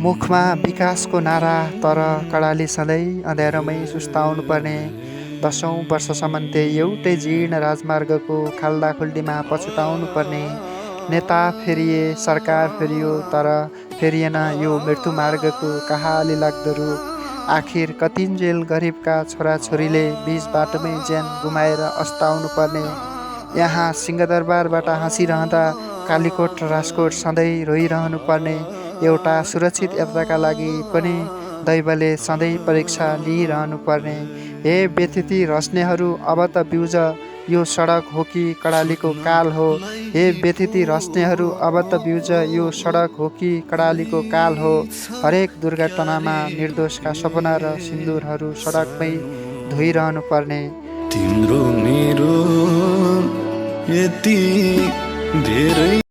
मुखमा विकासको नारा तर कडाली सधैँ अँध्यारोमै सुस्ताउनु पर्ने। 10औं वर्षसम्म त्यही एउटै जीर्ण राजमार्गको खाल्डाखुल्डीमा पछुताउनु पर्ने। नेता फेरिए, सरकार फेरियो, तर फेरिएन यो मृत्युमार्गको कहाली लाग्दो रूप। आखिर कतिन्जेल गरिबका छोराछोरीले बीच बाटोमै ज्यान गुमाएर अस्ताउनु पर्ने। यहाँ सिंहदरबारबाट हाँसिरहँदा कालीकोट र राजकोट सधैँ रोइरहनु पर्ने। एउटा सुरक्षित यात्राका लागि पनि दैवले सधैँ परीक्षा लिइरहनु पर्ने। हे व्यथिति रच्नेहरू, अब त ब्युज यो सडक हो कि कडालीको काल हो। हे व्यथिति रच्नेहरू, अब त ब्युज यो सडक हो कि कडालीको काल हो। हरेक दुर्घटनामा निर्दोषका सपना र सिन्दुरहरू सडकमै धोइरहनु पर्ने। तिम्रो मेरो यति धेरै